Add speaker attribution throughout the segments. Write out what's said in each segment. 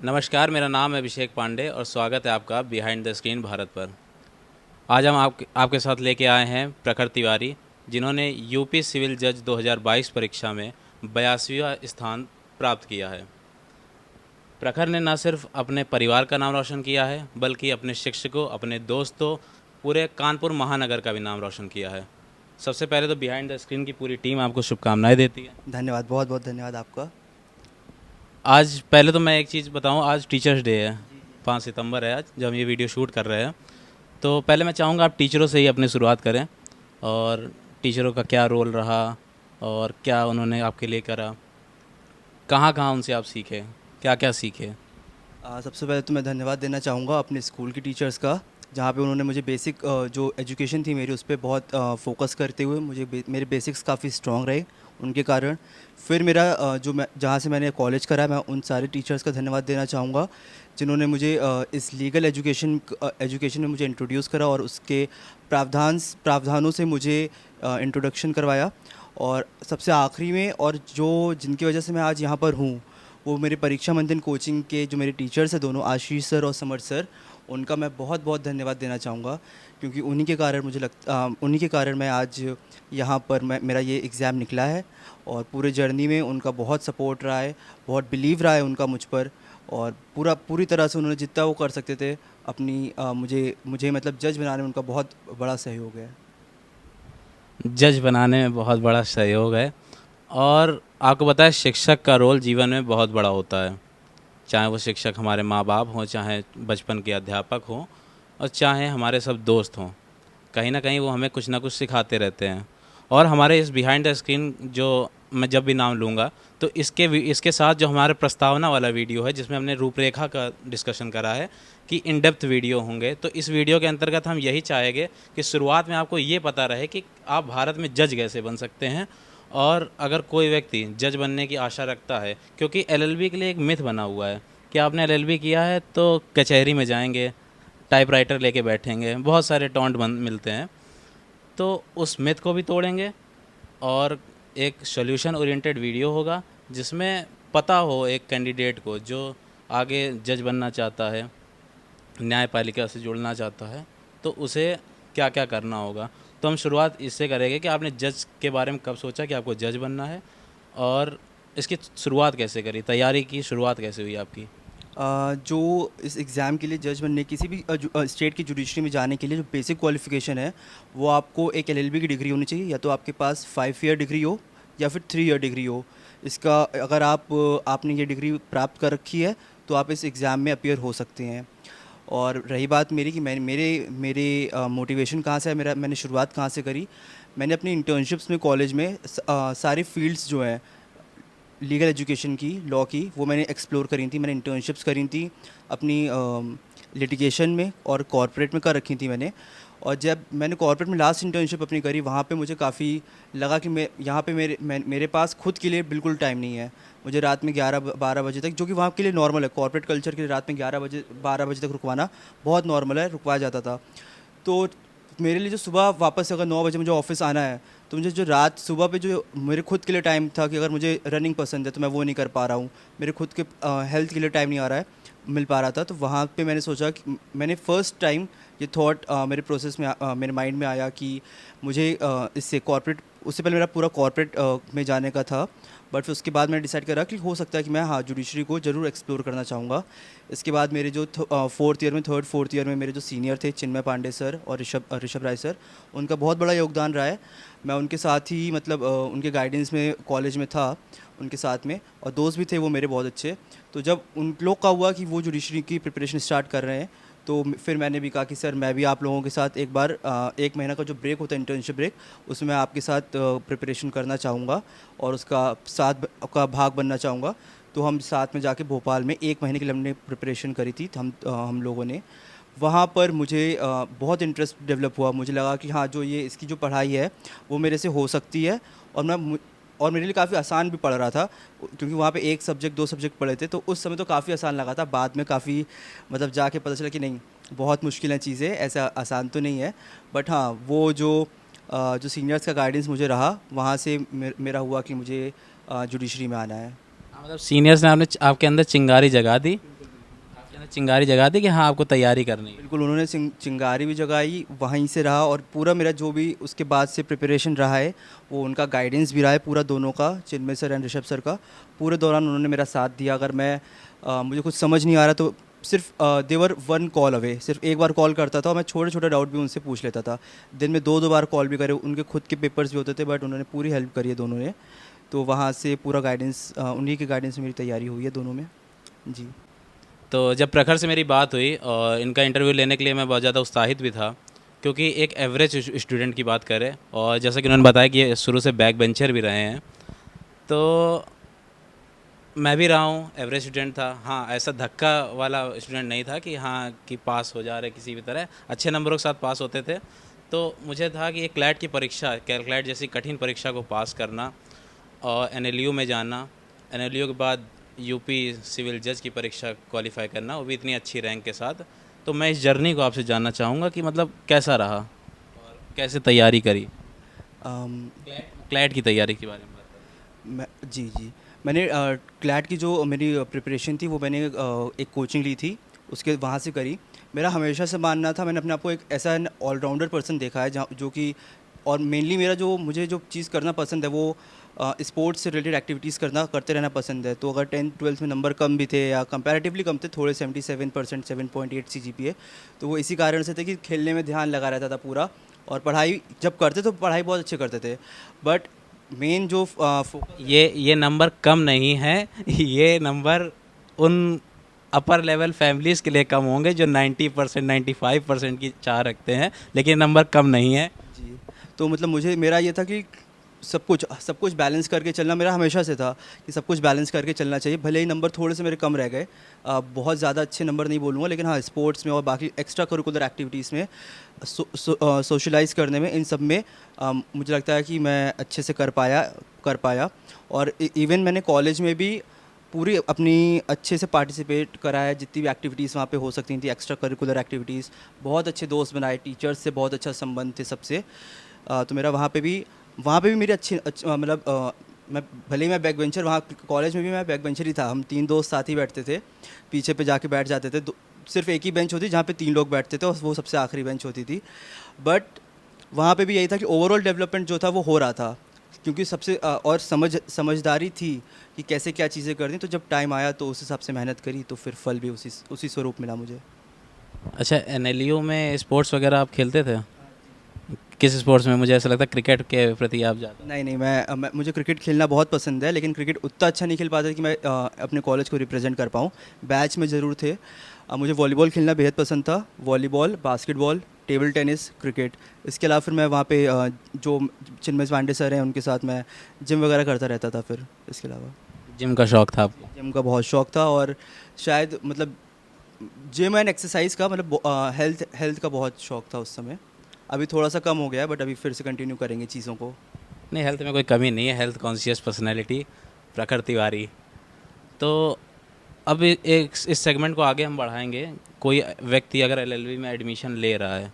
Speaker 1: नमस्कार, मेरा नाम है अभिषेक पांडे और स्वागत है आपका बिहाइंड द स्क्रीन भारत पर। आज हम आपके साथ लेके आए हैं प्रखर तिवारी, जिन्होंने यूपी सिविल जज 2022 परीक्षा में 82वां स्थान प्राप्त किया है। प्रखर ने न सिर्फ अपने परिवार का नाम रोशन किया है, बल्कि अपने शिक्षकों, अपने दोस्तों, पूरे कानपुर महानगर का भी नाम रोशन किया है। सबसे पहले तो बिहाइंड द स्क्रीन की पूरी टीम आपको शुभकामनाएं देती है।
Speaker 2: धन्यवाद, बहुत बहुत धन्यवाद आपका।
Speaker 1: आज पहले तो मैं एक चीज़ बताऊं, आज टीचर्स डे है।
Speaker 2: जी जी।
Speaker 1: 5 सितंबर है आज, जब हम ये वीडियो शूट कर रहे हैं। तो पहले मैं चाहूँगा आप टीचरों से ही अपनी शुरुआत करें, और टीचरों का क्या रोल रहा और क्या उन्होंने आपके लिए करा, कहाँ कहाँ उनसे आप सीखे, क्या क्या सीखे।
Speaker 2: सबसे पहले तो मैं धन्यवाद देना चाहूँगा अपने स्कूल के टीचर्स का, जहाँ पे उन्होंने मुझे बेसिक जो एजुकेशन थी मेरी उस पर बहुत फोकस करते हुए मुझे मेरे बेसिक्स काफ़ी स्ट्रॉन्ग रहे उनके कारण। फिर मेरा जो मैं जहाँ से मैंने कॉलेज करा, मैं उन सारे टीचर्स का धन्यवाद देना चाहूँगा जिन्होंने मुझे इस लीगल एजुकेशन में मुझे इंट्रोड्यूस करा और उसके प्रावधानों से मुझे इंट्रोडक्शन करवाया। और सबसे आखिरी में, और जो जिनकी वजह से मैं आज यहाँ पर हूँ, वो मेरे परीक्षा मंथन कोचिंग के जो मेरे टीचर्स हैं दोनों, आशीष सर और समर सर, उनका मैं बहुत बहुत धन्यवाद देना चाहूँगा। क्योंकि उन्हीं के कारण मैं आज यहाँ पर मेरा ये एग्ज़ाम निकला है। और पूरे जर्नी में उनका बहुत सपोर्ट रहा है, बहुत बिलीव रहा है उनका मुझ पर। और पूरी तरह से उन्होंने जितना वो कर सकते थे अपनी मुझे मुझे मतलब जज बनाने में उनका बहुत बड़ा सहयोग है।
Speaker 1: जज बनाने में बहुत बड़ा सहयोग है। और आपको पता है, शिक्षक का रोल जीवन में बहुत बड़ा होता है। चाहे वो शिक्षक हमारे माँ बाप हों, चाहे बचपन के अध्यापक हों, और चाहे हमारे सब दोस्त हों, कहीं ना कहीं वो हमें कुछ ना कुछ सिखाते रहते हैं। और हमारे इस बिहाइंड द स्क्रीन, जो मैं जब भी नाम लूँगा, तो इसके साथ जो हमारे प्रस्तावना वाला वीडियो है, जिसमें हमने रूपरेखा का डिस्कशन करा है कि इन डेप्थ वीडियो होंगे, तो इस वीडियो के अंतर्गत हम यही चाहेंगे कि शुरुआत में आपको ये पता रहे कि आप भारत में जज कैसे बन सकते हैं। और अगर कोई व्यक्ति जज बनने की आशा रखता है, क्योंकि एलएलबी के लिए एक मिथ बना हुआ है कि आपने एलएलबी किया है तो कचहरी में जाएंगे, टाइपराइटर लेके बैठेंगे, बहुत सारे टॉन्ट बन मिलते हैं। तो उस मिथ को भी तोड़ेंगे, और एक सॉल्यूशन ओरिएंटेड वीडियो होगा जिसमें पता हो एक कैंडिडेट को जो आगे जज बनना चाहता है, न्यायपालिका से जुड़ना चाहता है, तो उसे क्या क्या करना होगा। तो हम शुरुआत इससे करेंगे कि आपने जज के बारे में कब सोचा कि आपको जज बनना है, और इसकी शुरुआत कैसे करी, तैयारी की शुरुआत कैसे हुई आपकी।
Speaker 2: जो इस एग्ज़ाम के लिए जज बनने, किसी भी स्टेट की जुडिशरी में जाने के लिए जो बेसिक क्वालिफ़िकेशन है, वो आपको एक एलएलबी की डिग्री होनी चाहिए। या तो आपके पास 5 ईयर डिग्री हो या फिर 3 ईयर डिग्री हो। इसका अगर आपने ये डिग्री प्राप्त कर रखी है तो आप इस एग्ज़ाम में अपीयर हो सकते हैं। और रही बात मेरी कि मेरे मेरे मोटिवेशन कहाँ से है, मैंने शुरुआत कहाँ से करी। मैंने अपनी इंटर्नशिप्स में कॉलेज में सारे फील्ड्स जो हैं लीगल एजुकेशन की, लॉ की, वो मैंने एक्सप्लोर करी थी। मैंने इंटर्नशिप्स करी थी अपनी लिटिगेशन में और कॉरपोरेट में कर रखी थी मैंने। और जब मैंने कॉरपोरेट में लास्ट इंटर्नशिप अपनी करी, वहाँ पे मुझे काफ़ी लगा कि मैं यहाँ पे मेरे पास खुद के लिए बिल्कुल टाइम नहीं है। मुझे रात में 11-12 बजे तक, जो कि वहाँ के लिए नॉर्मल है, कॉरपोरेट कल्चर के लिए रात में 11-12 बजे तक रुकवाना बहुत नॉर्मल है, रुकवाया जाता था। तो मेरे लिए जो सुबह वापस अगर 9 बजे मुझे ऑफिस आना है, तो मुझे जो रात सुबह पे जो मेरे खुद के लिए टाइम था कि अगर मुझे रनिंग पसंद है तो मैं वो नहीं कर पा रहा हूँ, मेरे खुद के हेल्थ के लिए टाइम नहीं आ रहा है, मिल पा रहा था। तो वहाँ पे मैंने सोचा कि मैंने फ़र्स्ट टाइम ये थॉट मेरे प्रोसेस में मेरे माइंड में आया कि मुझे इससे कॉर्पोरेट, उससे पहले मेरा पूरा कॉर्पोरेट में जाने का था। बट फिर उसके बाद मैंने डिसाइड करा कि हो सकता है कि मैं, हाँ, जुडिशरी को ज़रूर एक्सप्लोर करना चाहूँगा। इसके बाद मेरे जो थर्ड फोर्थ ईयर में मेरे जो सीनियर थे, चिन्मय पांडे सर और ऋषभ राय सर, उनका बहुत बड़ा योगदान रहा है। मैं उनके साथ ही मतलब उनके गाइडेंस में कॉलेज में था, उनके साथ में, और दोस्त भी थे वो मेरे बहुत अच्छे। तो जब उन लोग का हुआ कि वो जुडिशरी की प्रिपरेशन स्टार्ट कर रहे हैं, तो फिर मैंने भी कहा कि सर मैं भी आप लोगों के साथ एक बार 1 महीना का जो ब्रेक होता है, इंटर्नशिप ब्रेक, उसमें मैं आपके साथ प्रिपरेशन करना चाहूँगा और उसका साथ का भाग बनना चाहूँगा। तो हम साथ में जाके भोपाल में 1 महीने के लिए हमने प्रिपरेशन करी थी, हम लोगों ने। वहाँ पर मुझे बहुत इंटरेस्ट डेवलप हुआ। मुझे लगा कि हाँ, जो ये इसकी जो पढ़ाई है वो मेरे से हो सकती है। और मेरे लिए काफ़ी आसान भी पड़ रहा था, क्योंकि वहाँ पे एक सब्जेक्ट 2 सब्जेक्ट पढ़े थे, तो उस समय तो काफ़ी आसान लगा था। बाद में काफ़ी मतलब जाके पता चला कि नहीं, बहुत मुश्किल है चीज़ें, ऐसा आसान तो नहीं है। बट हाँ, वो जो सीनियर्स का गाइडेंस मुझे रहा, वहाँ से मेरा हुआ कि मुझे जुडिशरी में आना है।
Speaker 1: हाँ, मतलब सीनियर्स ने आपके अंदर चिंगारी जगा दी, चिंगारी जगा दी कि हाँ आपको तैयारी करनी है।
Speaker 2: बिल्कुल, उन्होंने चिंगारी भी जगाई, वहीं से रहा, और पूरा मेरा जो भी उसके बाद से प्रिपरेशन रहा है, वो उनका गाइडेंस भी रहा है पूरा, दोनों का, चिन्मय सर एंड ऋषभ सर का। पूरे दौरान उन्होंने मेरा साथ दिया। अगर मैं मुझे कुछ समझ नहीं आ रहा तो सिर्फ देवर वन कॉल अवे, सिर्फ एक बार कॉल करता था और मैं छोटे छोटे डाउट भी उनसे पूछ लेता था। दिन में दो दो बार कॉल भी करे, उनके खुद के पेपर्स भी होते थे, बट उन्होंने पूरी हेल्प करी है दोनों ने। तो वहाँ से पूरा गाइडेंस, उन्हीं के गाइडेंस में मेरी तैयारी हुई है दोनों में। जी।
Speaker 1: तो जब प्रखर से मेरी बात हुई और इनका इंटरव्यू लेने के लिए मैं बहुत ज़्यादा उत्साहित भी था, क्योंकि एक एवरेज स्टूडेंट की बात करें और जैसा कि उन्होंने बताया कि ये शुरू से बैक बेंचर भी रहे हैं, तो मैं भी रहा हूँ, एवरेज स्टूडेंट था। हाँ, ऐसा धक्का वाला स्टूडेंट नहीं था कि हाँ कि पास हो जा रहे किसी भी तरह, अच्छे नंबरों के साथ पास होते थे। तो मुझे था कि एक क्लैट की परीक्षा, कैलक्लैट जैसी कठिन परीक्षा को पास करना और एनएलयू में जाना, एनएलयू के बाद यूपी सिविल जज की परीक्षा क्वालिफाई करना, वो भी इतनी अच्छी रैंक के साथ। तो मैं इस जर्नी को आपसे जानना चाहूँगा कि मतलब कैसा रहा और कैसे तैयारी करी, क्लैट की तैयारी के बारे में बताइए।
Speaker 2: जी जी, मैंने क्लैट की जो मेरी प्रिपरेशन थी वो मैंने एक कोचिंग ली थी, उसके वहाँ से करी। मेरा हमेशा से मानना था, मैंने अपने आप को एक ऐसा ऑलराउंडर पर्सन देखा है जहाँ जो कि, और मेनली मेरा जो मुझे जो चीज़ करना पसंद है वो स्पोर्ट्स से रिलेटेड एक्टिविटीज़ करते रहना पसंद है। तो अगर 10th-12th में नंबर कम भी थे या कंपैरेटिवली कम थे थोड़े, 77%, 7.8 CGPA, तो वो इसी कारण से थे कि खेलने में ध्यान लगा रहता था पूरा, और पढ़ाई जब करते तो पढ़ाई बहुत अच्छे करते थे। बट मेन जो
Speaker 1: ये नंबर कम नहीं है, ये नंबर उन अपर लेवल फैमिलीज़ के लिए कम होंगे जो 90%, 95% की चाह रखते हैं, लेकिन नंबर कम नहीं है।
Speaker 2: जी, तो मतलब मुझे, मेरा ये था कि सब कुछ बैलेंस करके चलना मेरा हमेशा से था, कि सब कुछ बैलेंस करके चलना चाहिए। भले ही नंबर थोड़े से मेरे कम रह गए, बहुत ज़्यादा अच्छे नंबर नहीं बोलूँगा, लेकिन हाँ स्पोर्ट्स में और बाकी एक्स्ट्रा करिकुलर एक्टिविटीज़ में, सोशलाइज़ करने में, इन सब में मुझे लगता है कि मैं अच्छे से कर पाया। और इवन मैंने कॉलेज में भी पूरी अपनी अच्छे से पार्टिसिपेट करा है, जितनी भी एक्टिविटीज़ वहाँ पे हो सकती थी, एक्स्ट्रा करिकुलर एक्टिविटीज़। बहुत अच्छे दोस्त बनाए, टीचर्स से बहुत अच्छा संबंध थे सबसे। तो मेरा वहाँ पे भी मेरी मतलब मैं भले ही मैं बैक बेंचर, वहाँ कॉलेज में भी मैं बैक बेंचर ही था। हम 3 दोस्त साथ ही बैठते थे, पीछे पे जाके बैठ जाते थे। सिर्फ एक ही बेंच होती जहाँ पे 3 लोग बैठते थे, और वो सबसे आखिरी बेंच होती थी। बट वहाँ पे भी यही था कि ओवरऑल डेवलपमेंट जो था वो हो रहा था, क्योंकि सबसे और समझदारी थी कि कैसे क्या चीज़ें करनी। तो जब टाइम आया तो उस हिसाब से मेहनत करी, तो फिर फल भी उसी स्वरूप मिला मुझे।
Speaker 1: अच्छा, एनएलयू में स्पोर्ट्स वगैरह आप खेलते थे? किस स्पोर्ट्स में? मुझे ऐसा लगता है क्रिकेट के प्रति आप ज़्यादा।
Speaker 2: नहीं नहीं, मुझे क्रिकेट खेलना बहुत पसंद है, लेकिन क्रिकेट उतना अच्छा नहीं खेल पाता कि मैं अपने कॉलेज को रिप्रेजेंट कर पाऊँ। बैच में ज़रूर थे। मुझे वॉलीबॉल खेलना बेहद पसंद था, volleyball, basketball, table tennis, cricket. इसके अलावा फिर मैं वहाँ पे जो चिन्मय पांडे सर हैं उनके साथ मैं जिम वगैरह करता रहता था। फिर इसके अलावा
Speaker 1: जिम का शौक था आपको?
Speaker 2: जिम का बहुत शौक था, और शायद मतलब जिम एंड एक्सरसाइज का, मतलब हेल्थ का बहुत शौक था उस समय। अभी थोड़ा सा कम हो गया है, बट अभी फिर से कंटिन्यू करेंगे चीज़ों को।
Speaker 1: नहीं, हेल्थ में कोई कमी नहीं है, हेल्थ कॉन्शियस पर्सनैलिटी प्रखर तिवारी। तो अब एक इस सेगमेंट को आगे हम बढ़ाएंगे। कोई व्यक्ति अगर एलएलबी में एडमिशन ले रहा है,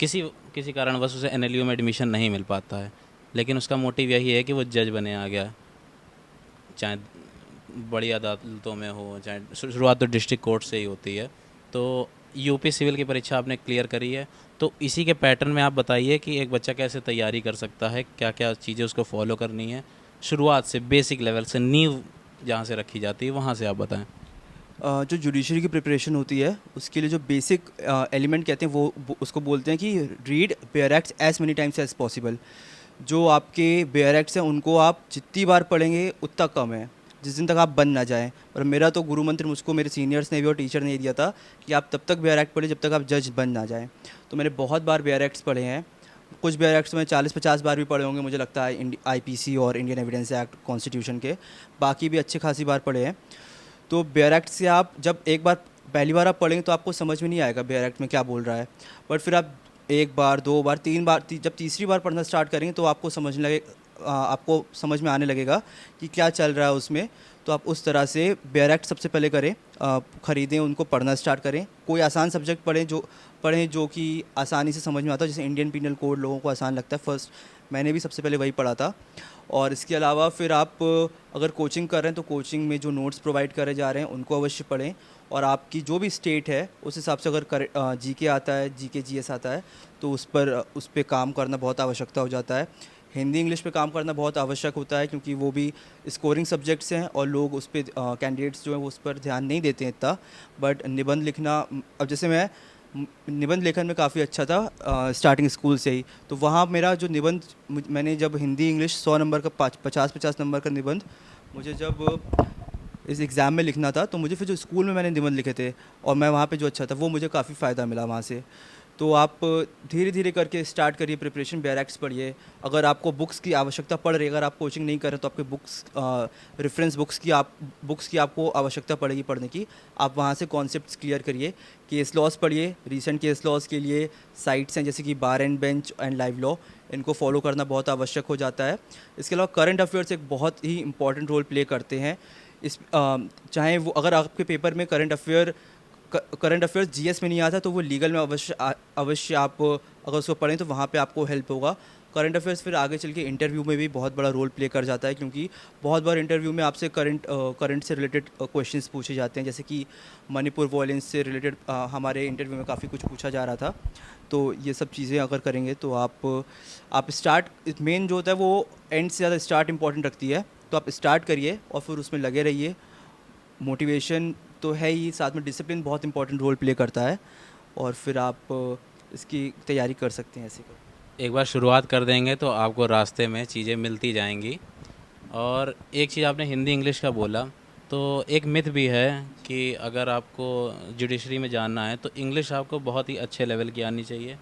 Speaker 1: किसी किसी कारणवश उसे एनएलयू में एडमिशन नहीं मिल पाता है, लेकिन उसका मोटिव यही है कि वो जज बने आ गया, चाहे बड़ी अदालतों में हो, चाहे शुरुआत तो डिस्ट्रिक्ट कोर्ट से ही होती है। तो यूपी सिविल की परीक्षा आपने क्लियर करी है, तो इसी के पैटर्न में आप बताइए कि एक बच्चा कैसे तैयारी कर सकता है, क्या क्या चीज़ें उसको फॉलो करनी है, शुरुआत से बेसिक लेवल से, नींव जहाँ से रखी जाती है वहाँ से आप बताएं।
Speaker 2: जो जुडिशरी की प्रिपरेशन होती है उसके लिए जो बेसिक एलिमेंट कहते हैं उसको बोलते हैं कि read bare acts as many times as possible. जो आपके बेयर एक्ट्स हैं उनको आप जितनी बार पढ़ेंगे उतना कम है, जिस दिन तक आप बन ना जाएं। और मेरा तो गुरु मंत्र मुझको मेरे सीनियर्स ने भी और टीचर ने दिया था कि आप तब तक बेयर एक्ट पढ़ें जब तक आप जज बन ना जाएं। तो मैंने बहुत बार बेयर एक्ट्स पढ़े हैं। कुछ बेयर एक्ट्स में 40-50 बार भी पढ़े होंगे मुझे लगता है, आईपीसी और इंडियन एविडेंस एक्ट कॉन्स्टिट्यूशन के। बाकी भी अच्छी खासी बार पढ़े हैं। तो बेयर एक्ट से आप जब एक बार, पहली बार आप पढ़ेंगे तो आपको समझ में नहीं आएगा बेयर एक्ट में क्या बोल रहा है। बट फिर आप एक बार, दो बार, तीन बार, जब तीसरी बार पढ़ना स्टार्ट करेंगे तो आपको समझ में आने लगेगा कि क्या चल रहा है उसमें। तो आप उस तरह से बेयर एक्ट सबसे पहले करें, ख़रीदें, उनको पढ़ना स्टार्ट करें। कोई आसान सब्जेक्ट पढ़ें जो कि आसानी से समझ में आता है, जैसे इंडियन पीनल कोड लोगों को आसान लगता है। फर्स्ट मैंने भी सबसे पहले वही पढ़ा था। और इसके अलावा फिर आप अगर कोचिंग कर रहे हैं तो कोचिंग में जो नोट्स प्रोवाइड करे जा रहे हैं उनको अवश्य पढ़ें। और आपकी जो भी स्टेट है उस हिसाब से अगर जीके आता है, जीके जीएस आता है, तो उस पे काम करना बहुत आवश्यकता हो जाता है। हिंदी इंग्लिश पे काम करना बहुत आवश्यक होता है क्योंकि वो भी स्कोरिंग सब्जेक्ट्स हैं और लोग उस पर कैंडिडेट्स जो हैं वो उस पर ध्यान नहीं देते हैं इतना। बट निबंध लिखना, अब जैसे मैं निबंध लेखन में काफ़ी अच्छा था स्टार्टिंग स्कूल से ही, तो वहाँ मेरा जो निबंध मैंने जब हिंदी इंग्लिश 100 नंबर का 50-50 नंबर का निबंध मुझे जब इस एग्ज़ाम में लिखना था, तो मुझे फिर जो स्कूल में मैंने निबंध लिखे थे और मैं वहाँ पे जो अच्छा था वो मुझे काफ़ी फ़ायदा मिला वहाँ से। तो आप धीरे धीरे करके स्टार्ट करिए प्रिपरेशन, बैरैक्स पढ़िए। अगर आपको बुक्स की आवश्यकता पड़ रही है, अगर आप कोचिंग नहीं कर रहे तो आपके बुक्स रेफरेंस बुक्स की आपको आवश्यकता पड़ेगी पढ़ने की। आप वहाँ से कॉन्सेप्ट्स क्लियर करिए। केस लॉज पढ़िए, रीसेंट केस लॉज के लिए साइट्स हैं जैसे कि Bar and Bench and Live Law, इनको फॉलो करना बहुत आवश्यक हो जाता है। इसके अलावा करंट अफेयर्स एक बहुत ही इंपॉर्टेंट रोल प्ले करते हैं। चाहे वो अगर आपके पेपर में करंट अफेयर्स जीएस में नहीं आता तो वो लीगल में अवश्य आप अगर उसको पढ़ें तो वहाँ पे आपको हेल्प होगा। करंट अफेयर्स फिर आगे चल के इंटरव्यू में भी बहुत बड़ा रोल प्ले कर जाता है, क्योंकि बहुत बार इंटरव्यू में आपसे करंट से रिलेटेड क्वेश्चंस पूछे जाते हैं। जैसे कि मणिपुर वॉयलेंस से रिलेटेड हमारे इंटरव्यू में काफ़ी कुछ पूछा जा रहा था। तो ये सब चीज़ें अगर करेंगे तो आप स्टार्ट, मेन जो होता है वो एंड से ज़्यादा स्टार्ट इंपॉर्टेंट रखती है। तो आप स्टार्ट करिए और फिर उसमें लगे रहिए। मोटिवेशन तो है ही, साथ में डिसिप्लिन बहुत इंपॉर्टेंट रोल प्ले करता है, और फिर आप इसकी तैयारी कर सकते हैं ऐसे कर।
Speaker 1: एक बार शुरुआत कर देंगे तो आपको रास्ते में चीज़ें मिलती जाएंगी। और एक चीज़ आपने हिंदी इंग्लिश का बोला, तो एक मिथ भी है कि अगर आपको जुडिशरी में जानना है तो इंग्लिश आपको बहुत ही अच्छे लेवल की आनी चाहिए,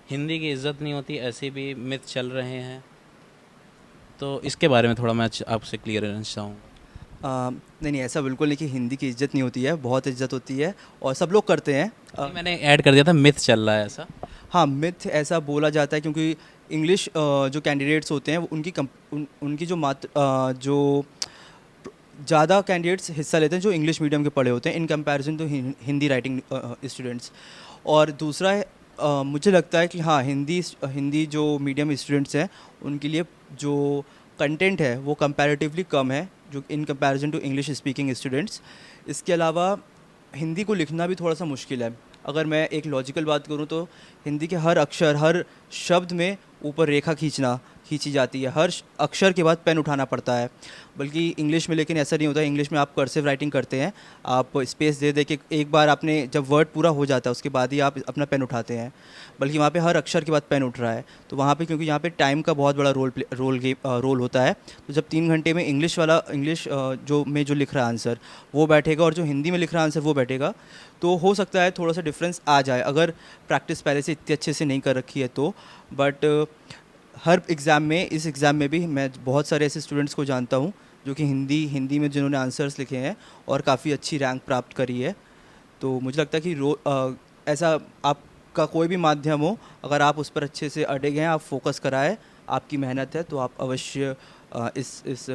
Speaker 1: हिंदी की इज़्ज़त नहीं होती, ऐसे भी मिथ चल रहे हैं। तो इसके बारे में थोड़ा मैं आपसे क्लियरेंस चाहूँ।
Speaker 2: नहीं ऐसा बिल्कुल नहीं कि हिंदी की इज़्ज़त नहीं होती है, बहुत इज़्ज़त होती है और सब लोग करते हैं।
Speaker 1: मैंने ऐड कर दिया था मिथ चल रहा है ऐसा।
Speaker 2: हाँ, मिथ ऐसा बोला जाता है क्योंकि इंग्लिश जो कैंडिडेट्स होते हैं वो उनकी जो ज़्यादा कैंडिडेट्स हिस्सा लेते हैं जो इंग्लिश मीडियम के पढ़े होते हैं in comparison to Hindi writing students. और दूसरा है, मुझे लगता है कि हाँ, हिंदी जो मीडियम स्टूडेंट्स हैं उनके लिए जो कंटेंट है वो कंपैरेटिवली कम है जो in comparison to English speaking students. इसके अलावा हिंदी को लिखना भी थोड़ा सा मुश्किल है। अगर मैं एक लॉजिकल बात करूँ तो हिंदी के हर अक्षर, हर शब्द में ऊपर रेखा खींची जाती है, हर अक्षर के बाद पेन उठाना पड़ता है। बल्कि इंग्लिश में लेकिन ऐसा नहीं होता है। इंग्लिश में आप कर्सिव राइटिंग करते हैं, आप स्पेस दे दे के एक बार आपने जब वर्ड पूरा हो जाता है उसके बाद ही आप अपना पेन उठाते हैं, बल्कि वहाँ पे हर अक्षर के बाद पेन उठ रहा है। तो वहाँ पे क्योंकि यहाँ पे टाइम का बहुत बड़ा रोल होता है, तो जब 3 घंटे में इंग्लिश जो लिख रहा है आंसर वो बैठेगा और जो हिंदी में लिख रहा है आंसर वो बैठेगा, तो हो सकता है थोड़ा सा डिफरेंस आ जाए अगर प्रैक्टिस पहले से इतने अच्छे से नहीं कर रखी है तो। बट हर एग्ज़ाम में, इस एग्ज़ाम में भी मैं बहुत सारे ऐसे स्टूडेंट्स को जानता हूँ जो कि हिंदी में जिन्होंने आंसर्स लिखे हैं और काफ़ी अच्छी रैंक प्राप्त करी है। तो मुझे लगता है कि ऐसा आपका कोई भी माध्यम हो, अगर आप उस पर अच्छे से अड़े हैं, आप फोकस कराए, आपकी मेहनत है, तो आप अवश्य इस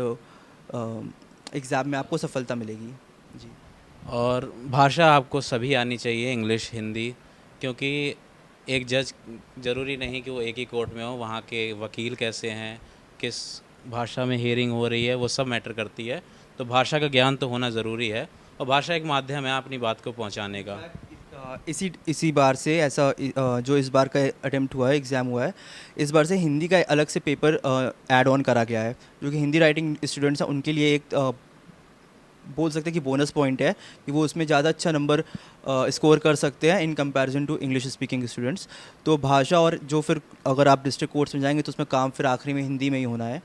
Speaker 2: एग्ज़ाम में आपको सफलता मिलेगी जी।
Speaker 1: और भाषा आपको सभी आनी चाहिए, इंग्लिश, हिंदी, क्योंकि एक जज ज़रूरी नहीं कि वो एक ही कोर्ट में हो, वहाँ के वकील कैसे हैं, किस भाषा में हियरिंग हो रही है, वो सब मैटर करती है। तो भाषा का ज्ञान तो होना ज़रूरी है, और भाषा एक माध्यम है अपनी बात को पहुँचाने का।
Speaker 2: इसी बार से जो इस बार का अटेम्प्ट हुआ है, एग्ज़ाम हुआ है, इस बार से हिंदी का अलग से पेपर ऐड ऑन करा गया है, जो कि हिंदी राइटिंग स्टूडेंट्स हैं उनके लिए एक बोल सकते हैं कि बोनस पॉइंट है कि वो उसमें ज़्यादा अच्छा नंबर स्कोर कर सकते हैं in comparison to English speaking students. तो भाषा, और जो फिर अगर आप डिस्ट्रिक्ट कोर्ट्स में जाएंगे तो उसमें काम फिर आखिरी में हिंदी में ही होना है।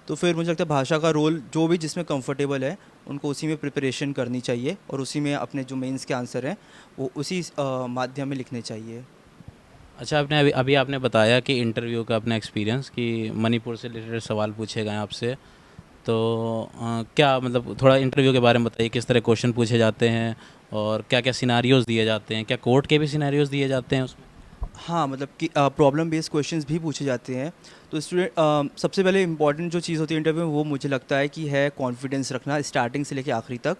Speaker 2: तो फिर मुझे लगता है भाषा का रोल जो भी जिसमें कंफर्टेबल है उनको उसी में प्रिपरेशन करनी चाहिए और उसी में अपने जो मेंस के आंसर हैं वो उसी माध्यम में लिखने चाहिए।
Speaker 1: अच्छा, आपने अभी आपने बताया कि इंटरव्यू का अपना एक्सपीरियंस कि मणिपुर से रिलेटेड सवाल पूछे गए आपसे, तो क्या मतलब थोड़ा इंटरव्यू के बारे में बताइए, किस तरह क्वेश्चन पूछे जाते हैं और क्या क्या सिनारियोज़ दिए जाते हैं, क्या कोर्ट के भी सिनारियोज़ दिए जाते हैं उसमें?
Speaker 2: हाँ, मतलब कि प्रॉब्लम बेस्ड क्वेश्चंस भी पूछे जाते हैं। तो सबसे पहले इंपॉर्टेंट जो चीज़ होती है इंटरव्यू में वो मुझे लगता है कि है कॉन्फिडेंस रखना स्टार्टिंग से लेकर आखिरी तक।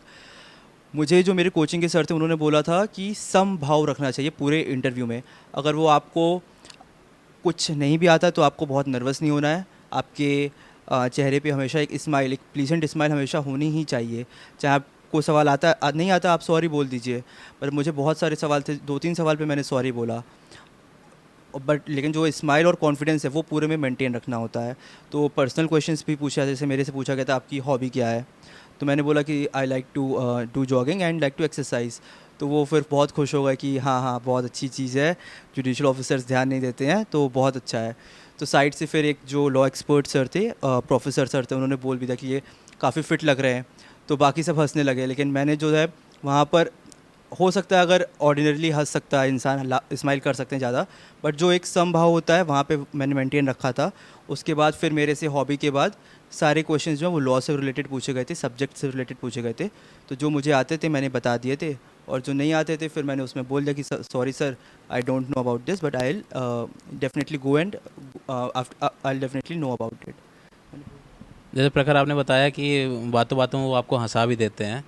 Speaker 2: मुझे जो मेरे कोचिंग के सर थे उन्होंने बोला था कि समभाव रखना चाहिए पूरे इंटरव्यू में। अगर वो आपको कुछ नहीं भी आता तो आपको बहुत नर्वस नहीं होना है। आपके चेहरे पे हमेशा एक स्माइल, एक प्लीजेंट स्माइल हमेशा होनी ही चाहिए। चाहे आपको सवाल आता नहीं आता, आप सॉरी बोल दीजिए। पर मुझे बहुत सारे सवाल थे, 2-3 सवाल पे मैंने सॉरी बोला। बट लेकिन जो स्माइल और कॉन्फिडेंस है वो पूरे में मेंटेन रखना होता है। तो पर्सनल क्वेश्चंस भी पूछा, जैसे मेरे से पूछा गया था आपकी हॉबी क्या है, तो मैंने बोला कि I like to do jogging and like to exercise. तो वो फिर बहुत खुश हो गए कि हाँ हाँ बहुत अच्छी चीज़ है, जुडिशल ऑफिसर्स ध्यान नहीं देते हैं तो बहुत अच्छा है। तो साइड से फिर एक जो लॉ एक्सपर्ट सर थे, प्रोफेसर सर थे, उन्होंने बोल भी दिया कि ये काफ़ी फिट लग रहे हैं। तो बाकी सब हंसने लगे, लेकिन मैंने जो है वहाँ पर, हो सकता है अगर ऑर्डिनरली हंस सकता है इंसान, स्माइल कर सकते हैं ज़्यादा, बट जो एक समभाव होता है वहाँ पे मैंने मेंटेन रखा था। उसके बाद फिर मेरे से हॉबी के बाद सारे क्वेश्चंस जो हैं वो लॉ से रिलेटेड पूछे गए थे, सब्जेक्ट से रिलेटेड पूछे गए थे। तो जो मुझे आते थे मैंने बता दिए थे, और जो नहीं आते थे फिर मैंने उसमें बोल दिया कि sorry sir, I don't know about this, but I will definitely go and I will definitely know about it.
Speaker 1: जैसे प्रखर आपने बताया कि बातों बातों में वो आपको हंसा भी देते हैं,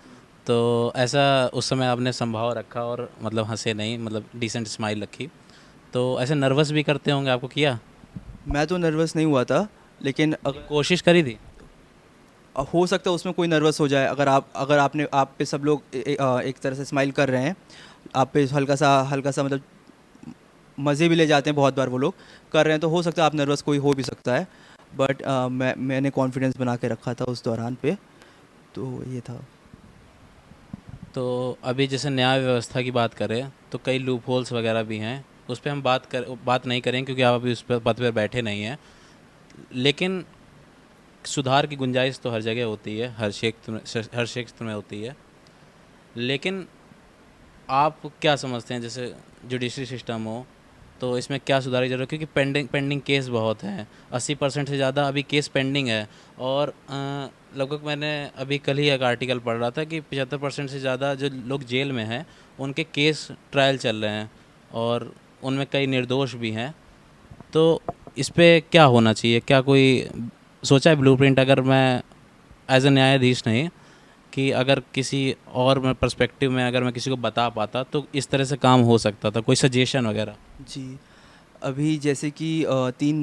Speaker 1: तो ऐसा उस समय आपने संभाव रखा और मतलब हंसे नहीं, मतलब डिसेंट स्माइल रखी। तो ऐसे नर्वस भी करते होंगे, आपको किया?
Speaker 2: मैं तो नर्वस नहीं हुआ था, लेकिन
Speaker 1: कोशिश करी थी?
Speaker 2: हो सकता है उसमें कोई नर्वस हो जाए। अगर आपने आप पे सब लोग एक तरह से स्माइल कर रहे हैं, आप पे हल्का सा मतलब मज़े भी ले जाते हैं बहुत बार, वो लोग कर रहे हैं, तो हो सकता है आप नर्वस कोई हो भी सकता है। बट मैंने कॉन्फिडेंस बना के रखा था उस दौरान पे, तो ये था।
Speaker 1: तो अभी जैसे न्याय व्यवस्था की बात करें तो कई लूप होल्स वगैरह भी हैं, उस पर हम बात नहीं करें क्योंकि आप अभी उस पर पद पर बैठे नहीं हैं। लेकिन सुधार की गुंजाइश तो हर जगह होती है, हर क्षेत्र में होती है। लेकिन आप क्या समझते हैं, जैसे जुडिशरी सिस्टम हो तो इसमें क्या सुधार की जरूरत है? क्योंकि पेंडिंग केस बहुत हैं, 80% से ज़्यादा अभी केस पेंडिंग है। और लगभग मैंने अभी कल ही एक आर्टिकल पढ़ रहा था कि 75% से ज़्यादा जो लोग जेल में हैं उनके केस ट्रायल चल रहे हैं, और उनमें कई निर्दोष भी हैं। तो इस पे क्या होना चाहिए? क्या कोई सोचा है ब्लूप्रिंट, अगर मैं एज ए न्यायाधीश नहीं, कि अगर किसी और मैं पर्सपेक्टिव में अगर मैं किसी को बता पाता तो इस तरह से काम हो सकता था, कोई सजेशन वगैरह?
Speaker 2: जी, अभी जैसे कि 3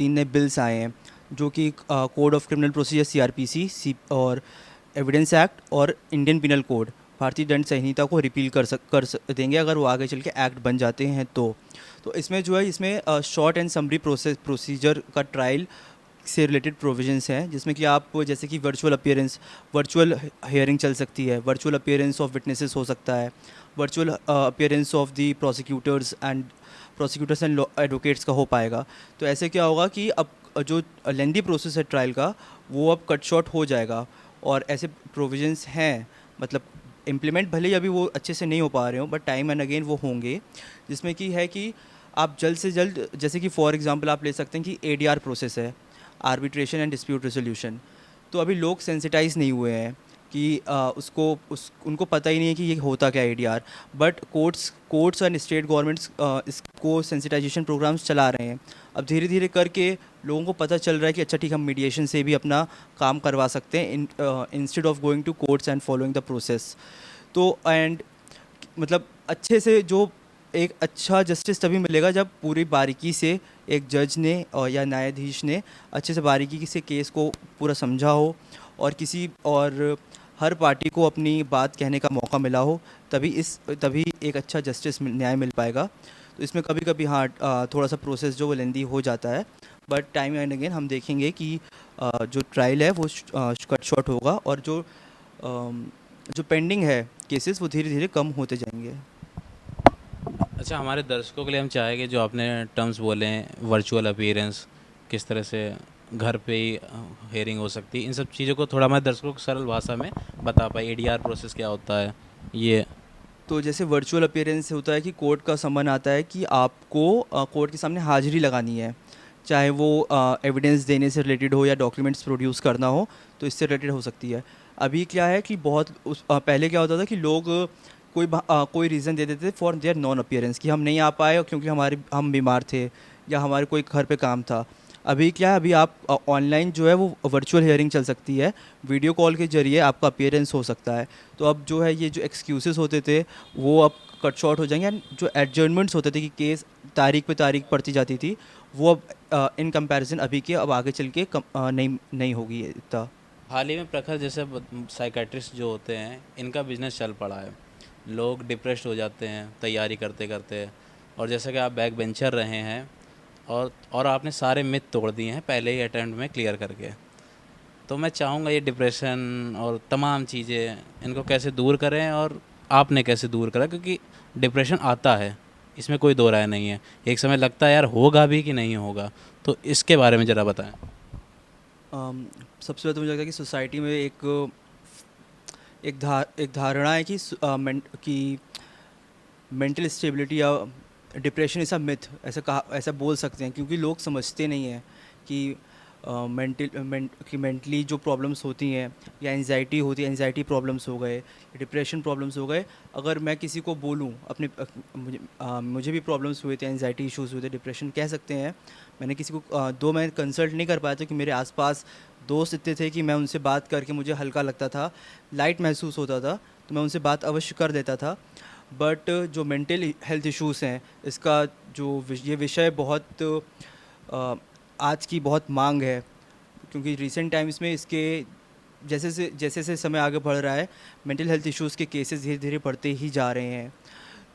Speaker 2: नए बिल्स आए हैं, जो कि code of criminal procedure CrPC और एविडेंस एक्ट और इंडियन पिनल कोड, भारतीय दंड संहिता को रिपील देंगे अगर वो आगे चल के एक्ट बन जाते हैं तो इसमें जो है, इसमें शॉर्ट एंड समरी प्रोसीजर का ट्रायल से रिलेटेड प्रोविजंस हैं, जिसमें कि आप जैसे कि वर्चुअल हियरिंग चल सकती है, वर्चुअल अपीयरेंस ऑफ विटनेसेस हो सकता है, virtual appearance of the prosecutors and advocates का हो पाएगा। तो ऐसे क्या होगा कि अब जो लेंदी प्रोसेस है ट्रायल का, वो अब कट शॉर्ट हो जाएगा। और ऐसे प्रोविजंस हैं, मतलब इम्प्लीमेंट भले ही अभी वो अच्छे से नहीं हो पा रहे हो, बट टाइम एंड अगेन वो होंगे, जिसमें कि है कि आप जल्द से जल्द, जैसे कि फॉर एग्जांपल आप ले सकते हैं कि एडीआर प्रोसेस है, आर्बिट्रेशन एंड डिस्प्यूट रेजोल्यूशन। तो अभी लोग सेंसिटाइज नहीं हुए हैं कि उनको पता ही नहीं है कि ये होता क्या है ADR. But courts and state governments इसको सेंसिटाइजेशन प्रोग्राम्स चला रहे हैं। अब धीरे धीरे करके लोगों को पता चल रहा है कि अच्छा ठीक, हम मीडिएशन से भी अपना काम करवा सकते हैं instead of going to courts and following the process. तो एंड मतलब अच्छे से जो एक अच्छा जस्टिस तभी मिलेगा जब पूरी बारीकी से एक जज ने या न्यायाधीश ने अच्छे से बारीकी से केस को पूरा समझा हो, और हर पार्टी को अपनी बात कहने का मौका मिला हो, तभी एक अच्छा न्याय मिल पाएगा। तो इसमें कभी कभी हाँ, थोड़ा सा प्रोसेस जो वो लेंदी हो जाता है, बट टाइम एंड अगेन हम देखेंगे कि जो ट्रायल है वो कट शॉर्ट होगा, और जो पेंडिंग है केसेस वो धीरे धीरे कम होते जाएंगे।
Speaker 1: अच्छा, हमारे दर्शकों के लिए हम चाहेंगे जो आपने टर्म्स बोले हैं, वर्चुअल अपीयरेंस, किस तरह से घर पे ही हेयरिंग हो सकती है, इन सब चीज़ों को थोड़ा हमारे दर्शकों को सरल भाषा में बता पाए। एडीआर प्रोसेस क्या होता है ये?
Speaker 2: तो जैसे वर्चुअल अपीयरेंस से होता है कि कोर्ट का सम्मन आता है कि आपको कोर्ट के सामने हाजिरी लगानी है, चाहे वो एविडेंस देने से रिलेटेड हो या डॉक्यूमेंट्स प्रोड्यूस करना हो, तो इससे रिलेटेड हो सकती है। अभी क्या है कि पहले क्या होता था कि लोग कोई रीज़न दे देते थे फॉर देयर नॉन अपीयरेंस, कि हम नहीं आ पाए क्योंकि हम बीमार थे या हमारे कोई घर पे काम था। अभी क्या है, अभी आप ऑनलाइन जो है वो वर्चुअल हियरिंग चल सकती है, वीडियो कॉल के जरिए आपका अपीयरेंस हो सकता है। तो अब जो है, ये जो एक्सक्यूज़ेस होते थे वो अब कट शॉर्ट हो जाएंगे, एंड जो एडजर्नमेंट्स होते थे कि केस तारीख पे तारीख पड़ती जाती थी, वो अब इन कंपैरिजन अभी के अब आगे चल के नहीं नहीं होगी इतना।
Speaker 1: हाल ही में प्रखर जैसे साइकेट्रिस्ट जो होते हैं, इनका बिजनेस चल पड़ा है। लोग डिप्रेस्ड हो जाते हैं तैयारी करते करते। और जैसे कि आप बैक बेंचर रहे हैं, और आपने सारे मिथ तोड़ दिए हैं पहले ही अटेम्प्ट में क्लियर करके। तो मैं चाहूँगा ये डिप्रेशन और तमाम चीज़ें इनको कैसे दूर करें, और आपने कैसे दूर करा, क्योंकि डिप्रेशन आता है, इसमें कोई दो राय नहीं है। एक समय लगता है यार होगा भी कि नहीं होगा। तो इसके बारे में ज़रा बताएं।
Speaker 2: सबसे पहले तो मुझे लगता है कि सोसाइटी में एक धारणा है कि कि मेंटल स्टेबिलिटी या डिप्रेशन इज़ अ मिथ, ऐसा बोल सकते हैं, क्योंकि लोग समझते नहीं हैं कि मेंटली जो प्रॉब्लम्स होती हैं, या एनजाइटी होती है, एनजाइटी प्रॉब्लम्स हो गए, डिप्रेशन प्रॉब्लम्स हो गए। अगर मैं किसी को बोलूँ अपने मुझे भी प्रॉब्लम्स हुए थे, एनजाइटी इश्यूज़ हुए थे, डिप्रेशन कह सकते हैं। मैंने किसी को दो मैं कंसल्ट नहीं कर पाया था कि मेरे आसपास दोस्त इतने थे कि मैं उनसे बात करके मुझे हल्का लगता था, लाइट महसूस होता था, तो मैं उनसे बात अवश्य कर देता था। बट जो मेंटल हेल्थ इश्यूज़ हैं, इसका ये विषय बहुत आज की बहुत मांग है, क्योंकि रिसेंट टाइम्स में इसके जैसे जैसे समय आगे बढ़ रहा है, मेंटल हेल्थ इश्यूज़ के केसेस धीरे धीरे बढ़ते ही जा रहे हैं।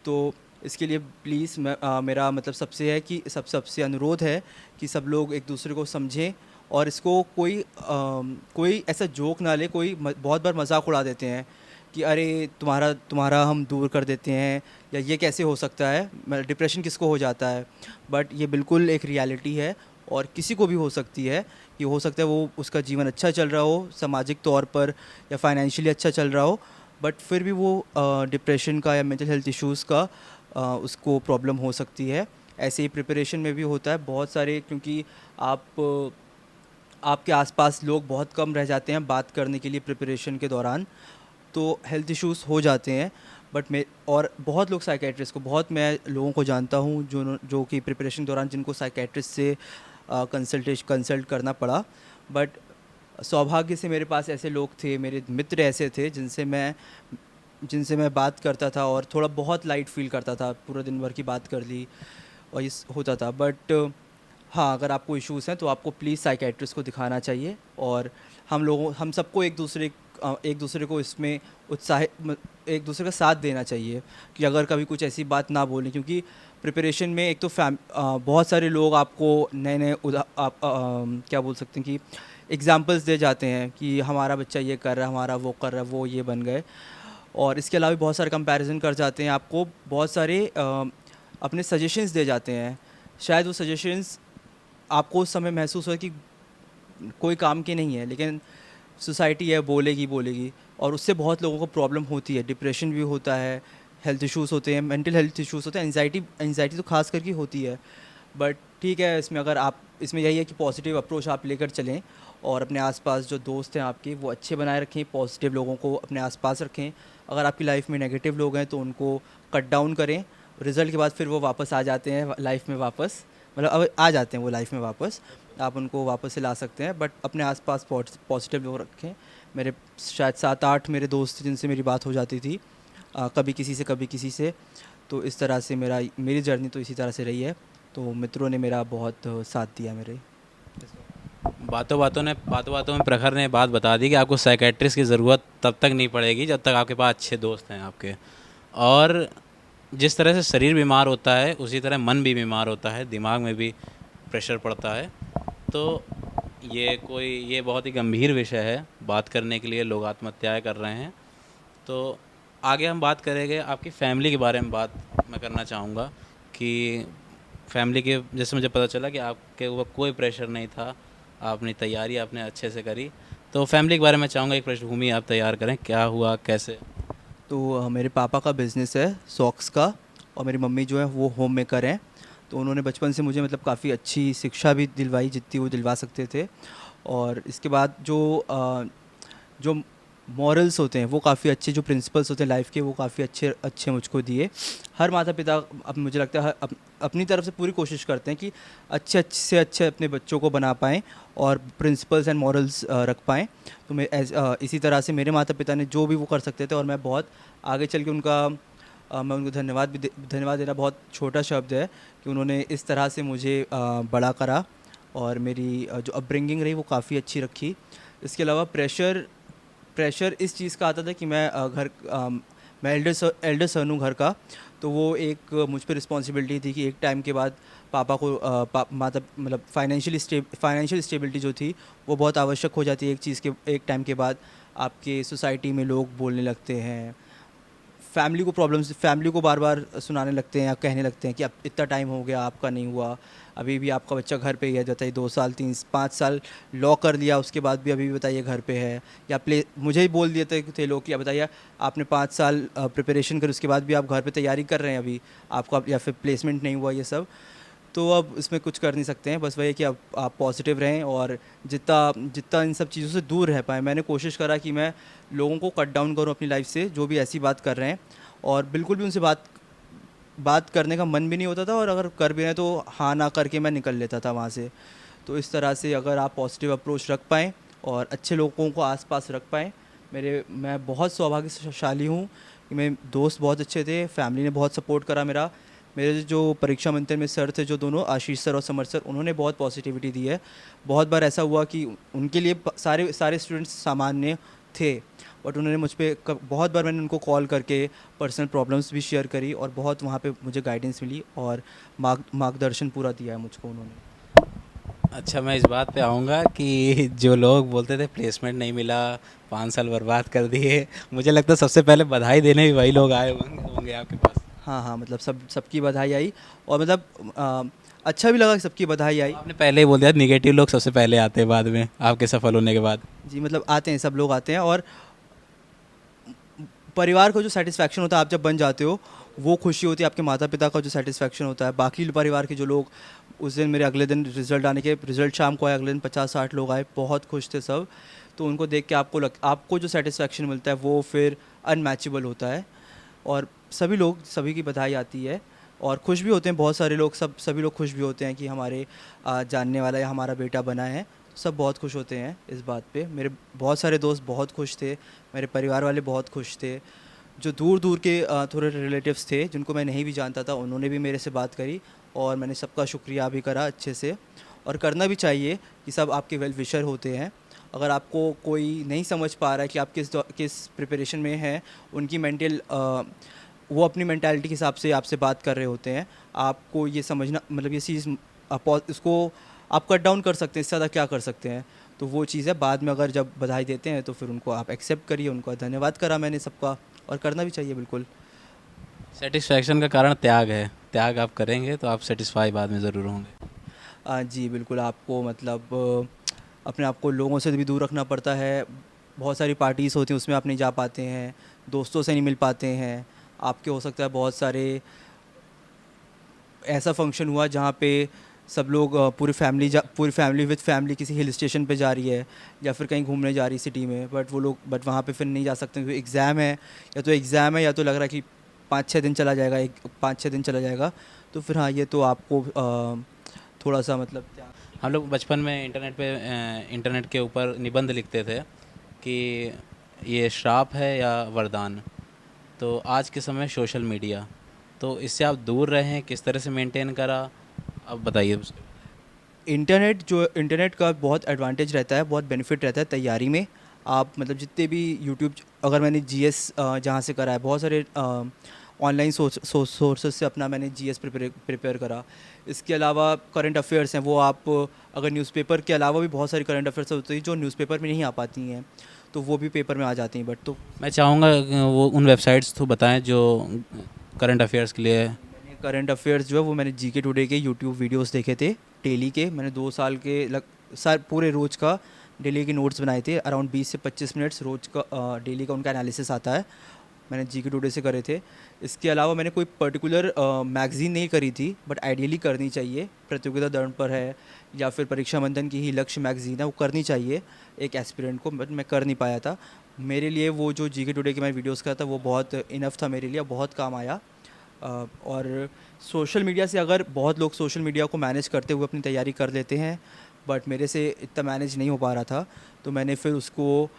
Speaker 2: तो इसके लिए प्लीज़ मेरा मतलब सबसे है कि सबसे अनुरोध है कि सब लोग एक दूसरे को समझें, और इसको कोई ऐसा जोक ना ले। बहुत बार मजाक उड़ा देते हैं कि अरे तुम्हारा तुम्हारा हम दूर कर देते हैं, या ये कैसे हो सकता है, डिप्रेशन किसको हो जाता है। बट ये बिल्कुल एक रियलिटी है, और किसी को भी हो सकती है। ये हो सकता है वो उसका जीवन अच्छा चल रहा हो सामाजिक तौर पर, या फाइनेंशियली अच्छा चल रहा हो, बट फिर भी वो डिप्रेशन का या मेंटल हेल्थ इश्यूज़ का उसको प्रॉब्लम हो सकती है। ऐसे ही प्रिपरेशन में भी होता है बहुत सारे, क्योंकि आपके आसपास लोग बहुत कम रह जाते हैं बात करने के लिए प्रिपरेशन के दौरान, तो हेल्थ इश्यूज़ हो जाते हैं। बट मैं और बहुत लोग साइकेट्रिस्ट को बहुत मैं लोगों को जानता हूँ जो कि प्रिपरेशन के दौरान जिनको साइकेट्रिस्ट से कंसल्ट करना पड़ा। बट सौभाग्य से मेरे पास ऐसे लोग थे, मेरे मित्र ऐसे थे जिनसे मैं बात करता था और थोड़ा बहुत लाइट फील करता था, पूरा दिन भर की बात कर ली और ये होता था। बट हाँ, अगर आपको इश्यूज़ हैं तो आपको प्लीज़ साइकेट्रिस्ट को दिखाना चाहिए। और हम सबको एक दूसरे को इसमें एक दूसरे का साथ देना चाहिए, कि अगर कभी कुछ ऐसी बात ना बोलें, क्योंकि प्रिपरेशन में एक तो बहुत सारे लोग आपको नए नए क्या बोल सकते हैं कि एग्जांपल्स दे जाते हैं कि हमारा बच्चा ये कर रहा है, हमारा वो कर रहा है, वो ये बन गए। और इसके अलावा भी बहुत सारे कंपैरिजन कर जाते हैं, आपको बहुत सारे अपने सजेशंस दे जाते हैं। शायद वो सजेशंस आपको उस समय महसूस हो कि कोई काम के नहीं है, लेकिन सोसाइटी है, बोलेगी बोलेगी, और उससे बहुत लोगों को प्रॉब्लम होती है। डिप्रेशन भी होता है, हेल्थ इश्यूज़ होते हैं, मेंटल हेल्थ इश्यूज़ होते हैं, एनजाइटी तो खास करके होती है। बट ठीक है, इसमें यही है कि पॉजिटिव अप्रोच आप लेकर चलें, और अपने आसपास जो दोस्त हैं आपके वो अच्छे बनाए रखें, पॉजिटिव लोगों को अपने आसपास रखें। अगर आपकी लाइफ में नेगेटिव लोग हैं तो उनको कट डाउन करें। रिज़ल्ट के बाद फिर वो वापस आ जाते हैं लाइफ में, वापस मतलब अब आ जाते हैं वो लाइफ में वापस, आप उनको वापस से ला सकते हैं। बट अपने आसपास पॉजिटिव लोग रखें। मेरे शायद 7-8 मेरे दोस्त जिनसे मेरी बात हो जाती थी, कभी किसी से कभी किसी से। तो इस तरह से मेरी जर्नी तो इसी तरह से रही है। तो मित्रों ने मेरा बहुत साथ दिया मेरे।
Speaker 1: बातों बातों में प्रखर ने बात बता दी कि आपको साइकेट्रिस्ट की ज़रूरत तब तक नहीं पड़ेगी जब तक आपके पास अच्छे दोस्त हैं आपके। और जिस तरह से शरीर बीमार होता है उसी तरह मन भी बीमार होता है, दिमाग में भी प्रेशर पड़ता है। तो ये बहुत ही गंभीर विषय है, बात करने के लिए लोग आत्महत्याएं कर रहे हैं। तो आगे हम बात करेंगे, आपकी फ़ैमिली के बारे में बात मैं करना चाहूँगा कि फैमिली के, जैसे मुझे पता चला कि आपके ऊपर कोई प्रेशर नहीं था, आपने तैयारी आपने अच्छे से करी। तो फैमिली के बारे में चाहूँगा एक पृष्ठभूमि आप तैयार करें, क्या हुआ कैसे।
Speaker 2: तो मेरे पापा का बिज़नेस है सॉक्स का, और मेरी मम्मी जो है वो होम मेकर हैं। तो उन्होंने बचपन से मुझे मतलब काफ़ी अच्छी शिक्षा भी दिलवाई जितनी वो दिलवा सकते थे। और इसके बाद जो मॉरल्स होते हैं वो काफ़ी अच्छे, जो प्रिंसिपल्स होते हैं लाइफ के वो काफ़ी अच्छे अच्छे मुझको दिए। हर माता पिता अब मुझे लगता है अपनी तरफ से पूरी कोशिश करते हैं कि अच्छे अच्छे से अच्छे अपने बच्चों को बना पाएँ और प्रिंसिपल्स एंड मॉरल्स रख पाएँ। तो इसी तरह से मेरे माता पिता ने जो भी वो कर सकते थे, और मैं बहुत आगे चल के उनका मैं उनको धन्यवाद देना बहुत छोटा शब्द है कि उन्होंने इस तरह से मुझे बड़ा करा और मेरी जो अपब्रिंगिंग रही वो काफ़ी अच्छी रखी। इसके अलावा प्रेशर प्रेशर इस चीज़ का आता था कि मैं एल्डर सन हूँ घर का, तो वो एक मुझ पे रिस्पॉन्सिबिलिटी थी कि एक टाइम के बाद पापा को माता मतलब फाइनेंशियल स्टेबिलिटी जो थी वो बहुत आवश्यक हो जाती है एक चीज़ के एक टाइम के बाद। आपके सोसाइटी में लोग बोलने लगते हैं, फैमिली को बार बार सुनाने लगते हैं या कहने लगते हैं कि अब इतना टाइम हो गया आपका नहीं हुआ, अभी भी आपका बच्चा घर पे ही है, बताइए 2 साल 3 5 साल लॉ कर लिया उसके बाद भी अभी भी बताइए घर पे है। या प्ले मुझे ही बोल दिए थे लोग कि अब बताइए आपने 5 साल प्रिपरेशन कर उसके बाद भी आप घर पे तैयारी कर रहे हैं, अभी आपका या फिर प्लेसमेंट नहीं हुआ ये सब। तो अब इसमें कुछ कर नहीं सकते हैं, बस वही है कि आप पॉजिटिव रहें और जितना जितना इन सब चीज़ों से दूर रह पाएँ। मैंने कोशिश करा कि मैं लोगों को कट डाउन करूँ अपनी लाइफ से, जो भी ऐसी बात कर रहे हैं, और बिल्कुल भी उनसे बात करने का मन भी नहीं होता था, और अगर कर भी रहे हैं तो हाँ ना करके मैं निकल लेता था वहाँ से। तो इस तरह से अगर आप पॉजिटिव अप्रोच रख पाएँ और अच्छे लोगों को आस-पास रख पाएँ, मैं बहुत सौभाग्यशाली हूँ कि मेरे दोस्त बहुत अच्छे थे, फैमिली ने बहुत सपोर्ट करा मेरा। मेरे जो परीक्षा मंथन में सर थे जो दोनों, आशीष सर और समर सर, उन्होंने बहुत पॉजिटिविटी दी है। बहुत बार ऐसा हुआ कि उनके लिए सारे सारे स्टूडेंट्स सामान्य थे, बट उन्होंने मुझ पे बहुत बार मैंने उनको कॉल करके पर्सनल प्रॉब्लम्स भी शेयर करी और बहुत वहाँ पे मुझे गाइडेंस मिली और मार्गदर्शन पूरा दिया है मुझको उन्होंने।
Speaker 1: अच्छा, मैं इस बात पे आऊँगा कि जो लोग बोलते थे प्लेसमेंट नहीं मिला, 5 साल बर्बाद कर दिए, मुझे लगता है सबसे पहले बधाई देने भी वही लोग आए होंगे होंगे आपके पास।
Speaker 2: हाँ हाँ, मतलब सबकी बधाई आई, और मतलब अच्छा भी लगा कि सबकी बधाई आई।
Speaker 1: आपने पहले ही बोल दिया निगेटिव लोग सबसे पहले आते हैं बाद में, आपके सफल होने के बाद।
Speaker 2: जी, मतलब आते हैं, सब लोग आते हैं, और परिवार को जो सेटिस्फैक्शन होता है आप जब बन जाते हो, वो खुशी होती है। आपके माता पिता का जो सेटिस्फैक्शन होता है, बाकी परिवार के जो लोग, उस दिन मेरे अगले दिन रिजल्ट शाम को आए, अगले दिन 50-60 लोग आए, बहुत खुश थे सब। तो उनको देख के आपको जो सेटिस्फैक्शन मिलता है वो फिर अनमैचेबल होता है। और सभी की बधाई आती है और खुश भी होते हैं बहुत सारे लोग, सभी लोग खुश भी होते हैं कि हमारे जानने वाला या हमारा बेटा बना है। सब बहुत खुश होते हैं इस बात पे। मेरे बहुत सारे दोस्त बहुत खुश थे, मेरे परिवार वाले बहुत खुश थे। जो दूर दूर के थोड़े रिलेटिव्स थे जिनको मैं नहीं भी जानता था, उन्होंने भी मेरे से बात करी और मैंने सबका शुक्रिया भी करा अच्छे से। और करना भी चाहिए कि सब आपके वेल विशर होते हैं। अगर आपको कोई नहीं समझ पा रहा है कि आप किस प्रिपरेशन में हैं, उनकी वो अपनी मेंटालिटी के हिसाब से आपसे बात कर रहे होते हैं। आपको ये समझना, मतलब ये चीज़ इसको आप कट डाउन कर सकते हैं, इससे ज़्यादा क्या कर सकते हैं। तो वो चीज़ है, बाद में अगर जब बधाई देते हैं तो फिर उनको आप एक्सेप्ट करिए, उनका धन्यवाद करा मैंने सबका, और करना भी चाहिए बिल्कुल।
Speaker 1: सेटिस्फैक्शन का कारण त्याग है, त्याग आप करेंगे तो आप सेटिस्फाई बाद में ज़रूर होंगे।
Speaker 2: जी बिल्कुल, आपको मतलब अपने आप को लोगों से भी दूर रखना पड़ता है। बहुत सारी पार्टीज़ होती हैं, उसमें आप नहीं जा पाते हैं, दोस्तों से नहीं मिल पाते हैं। आपके हो सकता है बहुत सारे ऐसा फंक्शन हुआ जहाँ पे सब लोग पूरी फैमिली विद फैमिली किसी हिल स्टेशन पे जा रही है या फिर कहीं घूमने जा रही है सिटी में, बट वहाँ पे फिर नहीं जा सकते क्योंकि एग्ज़ाम है या तो लग रहा है कि 5-6 दिन चला जाएगा, 5-6 दिन चला जाएगा। तो फिर हाँ, ये तो आपको थोड़ा सा मतलब क्या।
Speaker 1: हम लोग बचपन में इंटरनेट के ऊपर निबंध लिखते थे कि ये श्राप है या वरदान। तो आज के समय सोशल मीडिया, तो इससे आप दूर रहें, किस तरह से मेंटेन करा, अब बताइए उसके।
Speaker 2: इंटरनेट का बहुत एडवांटेज रहता है, बहुत बेनिफिट रहता है तैयारी में। आप मतलब जितने भी यूट्यूब, अगर मैंने जीएस जहाँ से करा है, बहुत सारे ऑनलाइन सोर्सेज से अपना मैंने जीएस प्रिपेयर करा। इसके अलावा करंट अफेयर्स हैं, वो आप अगर न्यूज़पेपर के अलावा भी बहुत सारी करंट अफेयर्स होती हैं जो न्यूज़पेपर में नहीं आ पाती हैं, तो वो भी पेपर में आ जाती हैं। बट तो
Speaker 1: मैं चाहूँगा कि वो उन वेबसाइट्स थ्रू बताएं जो करंट अफेयर्स के लिए।
Speaker 2: मैंने करंट अफेयर्स जो है वो मैंने जीके टुडे के यूट्यूब वीडियोस देखे थे डेली के। मैंने 2 साल के पूरे रोज़ का डेली के नोट्स बनाए थे, अराउंड 20 से 25 मिनट्स रोज़ का डेली का उनका एनालिसिस आता है, मैंने जीके टुडे से करे थे। इसके अलावा मैंने कोई पर्टिकुलर मैगज़ीन नहीं करी थी, बट आइडियली करनी चाहिए। प्रतियोगिता दर्पण पर है या फिर परीक्षा मंथन की ही लक्ष्य मैगज़ीन है, वो करनी चाहिए एक एस्पिरेंट को, बट मैं कर नहीं पाया था। मेरे लिए वो जो जीके टुडे के मैं वीडियोस का था वो बहुत इनफ था मेरे लिए, बहुत काम आया। और सोशल मीडिया से, अगर बहुत लोग सोशल मीडिया को मैनेज करते हुए अपनी तैयारी कर लेते हैं, बट मेरे से इतना मैनेज नहीं हो पा रहा था, तो मैंने फिर उसको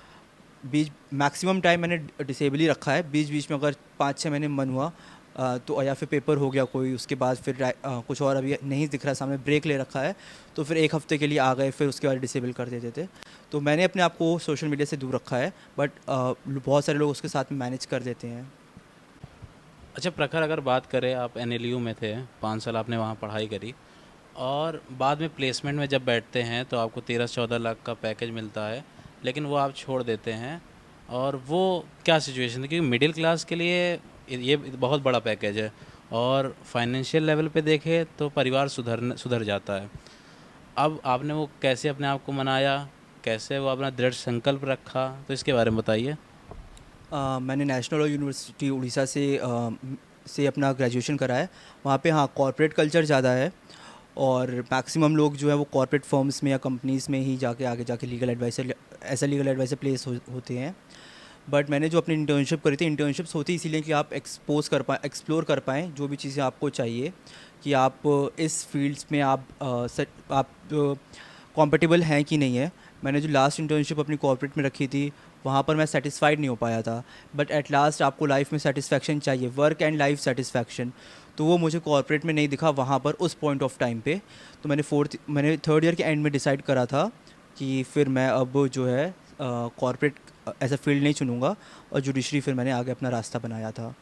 Speaker 2: बीच मैक्सिमम टाइम मैंने डिसेबल ही रखा है। बीच बीच में अगर 5-6 महीने मन हुआ तो या फिर पेपर हो गया कोई, उसके बाद फिर कुछ और अभी नहीं दिख रहा सामने, ब्रेक ले रखा है, तो फिर एक हफ्ते के लिए आ गए, फिर उसके बाद डिसेबल कर देते थे। तो मैंने अपने आप को सोशल मीडिया से दूर रखा है, बट बहुत सारे लोग उसके साथ में मैनेज कर देते हैं।
Speaker 1: अच्छा प्रखर, अगर बात करें, आप एनएलयू में थे, 5 साल आपने वहाँ पढ़ाई करी, और बाद में प्लेसमेंट में जब बैठते हैं तो आपको 13-14 लाख का पैकेज मिलता है, लेकिन वो आप छोड़ देते हैं। और वो क्या सिचुएशन थी? क्योंकि मिडिल क्लास के लिए ये बहुत बड़ा पैकेज है, और फाइनेंशियल लेवल पे देखें तो परिवार सुधर जाता है। अब आपने वो कैसे अपने आप को मनाया, कैसे वो अपना दृढ़ संकल्प रखा, तो इसके बारे में बताइए।
Speaker 2: मैंने नेशनल यूनिवर्सिटी उड़ीसा से अपना ग्रेजुएशन करा है। वहाँ पे हाँ कॉर्पोरेट कल्चर ज़्यादा है, और मैक्सिमम लोग जो है वो कॉर्पोरेट फर्म्स में या कंपनीज़ में ही जाके आगे जाके लीगल एडवाइसर, ऐसा लीगल एडवाइसर प्लेस होते हैं। बट मैंने जो अपनी इंटर्नशिप करी थी, इंटर्नशिप्स होती इसीलिए कि आप एक्सप्लोर कर पाएँ जो भी चीज़ें आपको चाहिए, कि आप इस फील्ड्स में आप कॉम्पेटेबल हैं कि नहीं है। मैंने जो लास्ट इंटर्नशिप अपनी कॉर्पोरेट में रखी थी, वहाँ पर मैं सेटिस्फाइड नहीं हो पाया था। बट एट लास्ट आपको लाइफ में सेटिस्फैक्शन चाहिए, वर्क एंड लाइफ सेटिस्फैक्शन, तो वो मुझे कॉर्पोरेट में नहीं दिखा वहाँ पर उस पॉइंट ऑफ टाइम पे। तो मैंने थर्ड ईयर के एंड में डिसाइड करा था कि फिर मैं अब जो है कॉर्पोरेट एज अ फील्ड नहीं चुनूँगा, और जुडिशरी फिर मैंने आगे अपना रास्ता बनाया था।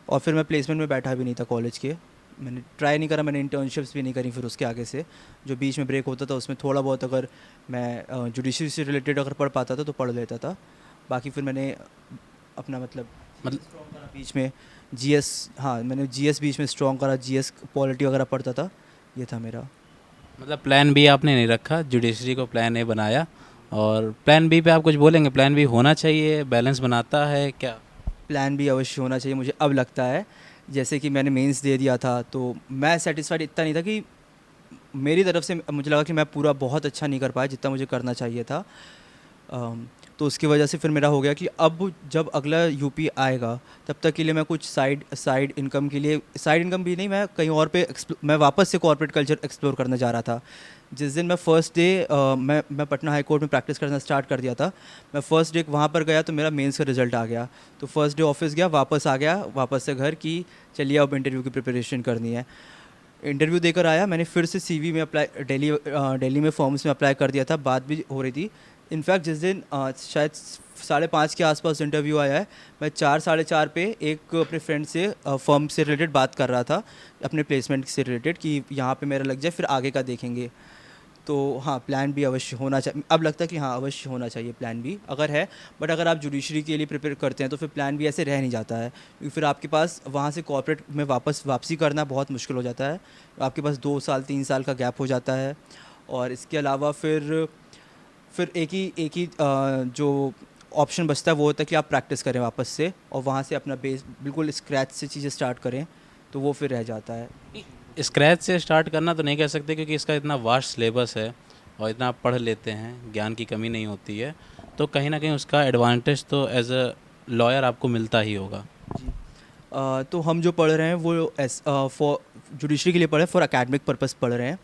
Speaker 2: और फिर मैं प्लेसमेंट में बैठा भी नहीं था कॉलेज के, मैंने ट्राई नहीं करा, मैंने इंटर्नशिप्स भी नहीं करी फिर उसके आगे से। जो बीच में ब्रेक होता था उसमें थोड़ा बहुत अगर मैं जुडिशरी से रिलेटेड अगर पढ़ पाता था तो पढ़ लेता था। बाकी फिर मैंने अपना मतलब
Speaker 1: मतलब
Speaker 2: स्ट्रॉन्ग करा बीच में, जीएस, हाँ मैंने जीएस बीच में स्ट्रॉन्ग करा, जीएस पॉलिटी वगैरह पढ़ता था, ये था मेरा।
Speaker 1: मतलब प्लान बी आपने नहीं रखा, जुडिशरी को प्लान ए बनाया। और प्लान बी पे आप कुछ बोलेंगे? प्लान बी होना चाहिए, बैलेंस बनाता है क्या?
Speaker 2: प्लान भी अवश्य होना चाहिए, मुझे अब लगता है। जैसे कि मैंने मेंस दे दिया था तो मैं सेटिस्फाइड इतना नहीं था, कि मेरी तरफ से मुझे लगा कि मैं पूरा बहुत अच्छा नहीं कर पाया जितना मुझे करना चाहिए था। तो उसकी वजह से फिर मेरा हो गया कि अब जब अगला यूपी आएगा तब तक के लिए मैं कुछ साइड इनकम के लिए, साइड इनकम भी नहीं, मैं कहीं और पे मैं वापस से कॉर्पोरेट कल्चर एक्सप्लोर करना चाह रहा था। जिस दिन मैं फर्स्ट डे मैं पटना हाई कोर्ट में प्रैक्टिस करना स्टार्ट कर दिया था। मैं फ़र्स्ट डे वहाँ पर गया तो मेरा मेंस का रिज़ल्ट आ गया। तो फर्स्ट डे ऑफिस गया, वापस आ गया, वापस से घर कि चलिए अब इंटरव्यू की प्रिपरेशन करनी है। इंटरव्यू देकर आया, मैंने फिर से सीवी में अप्लाई, दिल्ली में फॉर्म्स में अप्लाई कर दिया था, बात भी हो रही थी। इनफैक्ट जिस दिन शायद 5:30 के आसपास इंटरव्यू आया है, मैं 4 साढ़े 4 पे एक अपने फ्रेंड से फर्म से रिलेटेड बात कर रहा था, अपने प्लेसमेंट से रिलेटेड, कि यहाँ पे मेरा लग जाए फिर आगे का देखेंगे। तो हाँ प्लान बी अवश्य होना चाहिए, अब लगता है कि हाँ अवश्य होना चाहिए प्लान बी अगर है। बट अगर आप जुडिशरी के लिए प्रिपेयर करते हैं तो फिर प्लान बी ऐसे रह नहीं जाता है, क्योंकि फिर आपके पास वहाँ से कॉर्पोरेट में वापसी करना बहुत मुश्किल हो जाता है। आपके पास 2 साल 3 साल का गैप हो जाता है। और इसके अलावा फिर एक ही जो ऑप्शन बचता है वो होता है कि आप प्रैक्टिस करें वापस से, और वहाँ से अपना बेस बिल्कुल स्क्रैच से चीज़ें स्टार्ट करें, तो वो फिर रह जाता है।
Speaker 1: स्क्रैच से स्टार्ट करना तो नहीं कह सकते, क्योंकि इसका इतना वास्ट सिलेबस है और इतना आप पढ़ लेते हैं, ज्ञान की कमी नहीं होती है, तो कहीं ना कहीं उसका एडवांटेज तो एज अ लॉयर आपको मिलता ही होगा।
Speaker 2: जी। तो हम जो पढ़ रहे हैं वो फॉर जुडिशरी के लिए पढ़ रहे हैं, फॉर एकेडमिक पर्पस पढ़ रहे हैं।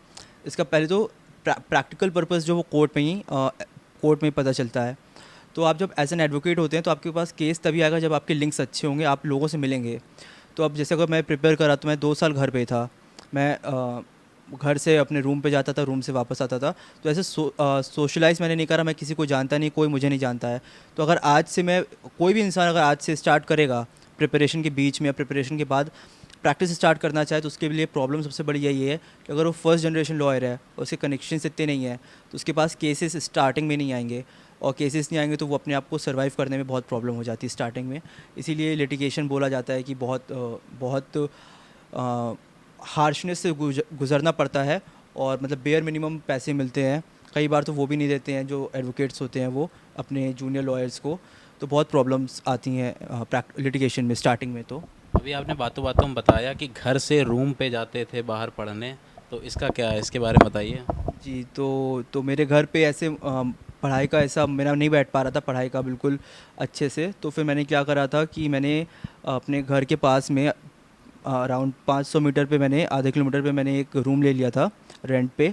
Speaker 2: इसका पहले तो प्रैक्टिकल पर्पस जो वो कोर्ट में ही पता चलता है। तो आप जब एज एन एडवोकेट होते हैं तो आपके पास केस तभी आएगा जब आपके लिंक्स अच्छे होंगे, आप लोगों से मिलेंगे। तो अब जैसे अगर मैं प्रिपेयर करा तो मैं 2 साल घर पे था, मैं घर से अपने रूम पे जाता था, रूम से वापस आता था। तो ऐसे सोशलाइज़ मैंने नहीं करा, मैं किसी को जानता नहीं, कोई मुझे नहीं जानता है। तो अगर आज से मैं, कोई भी इंसान अगर आज से स्टार्ट करेगा प्रिपरेशन के बीच में या प्रिपरेशन के बाद प्रैक्टिस स्टार्ट करना चाहे, तो उसके लिए प्रॉब्लम सबसे बड़ी यही है कि अगर वो फर्स्ट जनरेशन लॉयर है और उसके कनेक्शंस इतने नहीं हैं, तो उसके पास केसेस स्टार्टिंग में नहीं आएंगे, और केसेस नहीं आएंगे तो वो अपने आप को सर्वाइव करने में बहुत प्रॉब्लम हो जाती है स्टार्टिंग में। इसीलिए लिटिगेशन बोला जाता है कि बहुत हार्शनेस से गुज़रना पड़ता है, और मतलब बेयर मिनिमम पैसे मिलते हैं, कई बार तो वो भी नहीं देते हैं जो एडवोकेट्स होते हैं वो अपने जूनियर लॉयर्स को। तो बहुत प्रॉब्लम्स आती हैं लिटिगेशन में स्टार्टिंग में। तो
Speaker 1: अभी आपने बातों बातों में बताया कि घर से रूम पे जाते थे बाहर पढ़ने, तो इसका क्या है, इसके बारे में बताइए।
Speaker 2: जी, तो मेरे घर पे ऐसे पढ़ाई का ऐसा मेरा नहीं बैठ पा रहा था, पढ़ाई का बिल्कुल अच्छे से। तो फिर मैंने क्या करा था कि मैंने अपने घर के पास में अराउंड 500 मीटर पे, मैंने ½ किलोमीटर पे मैंने एक रूम ले लिया था रेंट पे।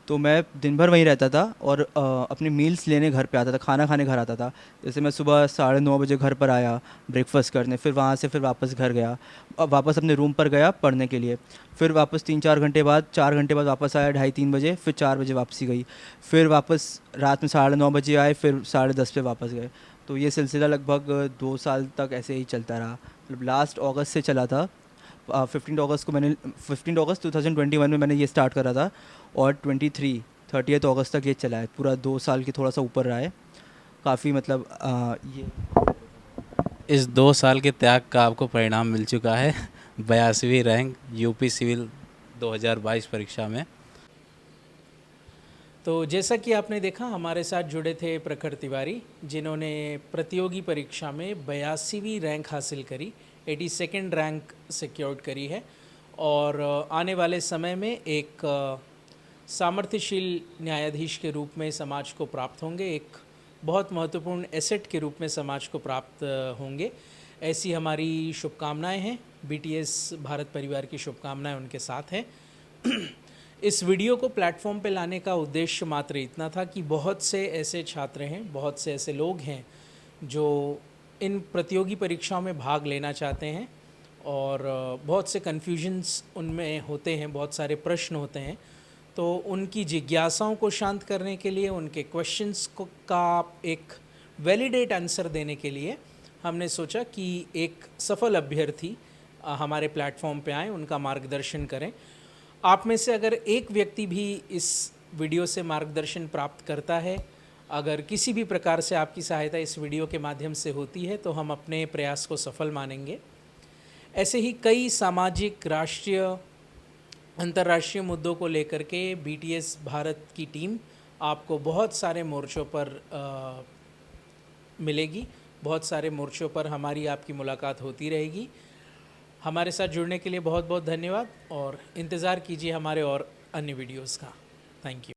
Speaker 2: तो मैं दिन भर वहीं रहता था और अपनी मील्स लेने घर पे आता था, खाना खाने घर आता था। जैसे मैं सुबह 9:30 बजे घर पर आया ब्रेकफास्ट करने, फिर वहाँ से फिर वापस घर गया, अब वापस अपने रूम पर गया पढ़ने के लिए, फिर वापस 3-4 घंटे बाद, 4 घंटे बाद वापस आया 2:30-3 बजे, फिर 4 बजे वापसी गई, फिर वापस रात में 9:30 बजे आए, फिर 10:30 पे वापस गए। तो ये सिलसिला लगभग 2 साल तक ऐसे ही चलता रहा। मतलब लास्ट अगस्त से चला था। 15 अगस्त 2021 में मैंने ये स्टार्ट करा था, और 30 अगस्त तक ये चला है। पूरा 2 साल के थोड़ा सा ऊपर रहा है। काफ़ी मतलब ये
Speaker 1: इस 2 साल के त्याग का आपको परिणाम मिल चुका है 82वीं रैंक यूपी सिविल 2022 परीक्षा में।
Speaker 3: तो जैसा कि आपने देखा, हमारे साथ जुड़े थे प्रखर तिवारी, जिन्होंने प्रतियोगी परीक्षा में 82वीं रैंक हासिल करी, 82nd रैंक सिक्योर्ड करी है, और आने वाले समय में एक सामर्थ्यशील न्यायाधीश के रूप में समाज को प्राप्त होंगे, एक बहुत महत्वपूर्ण एसेट के रूप में समाज को प्राप्त होंगे। ऐसी हमारी शुभकामनाएं हैं। बीटीएस भारत परिवार की शुभकामनाएं उनके साथ हैं। इस वीडियो को प्लेटफॉर्म पे लाने का उद्देश्य मात्र इतना था कि बहुत से ऐसे छात्र हैं, बहुत से ऐसे लोग हैं जो इन प्रतियोगी परीक्षाओं में भाग लेना चाहते हैं, और बहुत से कन्फ्यूजन्स उनमें होते हैं, बहुत सारे प्रश्न होते हैं। तो उनकी जिज्ञासाओं को शांत करने के लिए, उनके क्वेश्चंस को का एक वैलिडेट आंसर देने के लिए हमने सोचा कि एक सफल अभ्यर्थी हमारे प्लेटफॉर्म पे आएँ, उनका मार्गदर्शन करें। आप में से अगर एक व्यक्ति भी इस वीडियो से मार्गदर्शन प्राप्त करता है, अगर किसी भी प्रकार से आपकी सहायता इस वीडियो के माध्यम से होती है, तो हम अपने प्रयास को सफल मानेंगे। ऐसे ही कई सामाजिक, राष्ट्रीय, अंतर्राष्ट्रीय मुद्दों को लेकर के बीटीएस भारत की टीम आपको बहुत सारे मोर्चों पर मिलेगी। बहुत सारे मोर्चों पर हमारी आपकी मुलाकात होती रहेगी। हमारे साथ जुड़ने के लिए बहुत बहुत धन्यवाद, और इंतज़ार कीजिए हमारे और अन्य वीडियोस का। Thank you.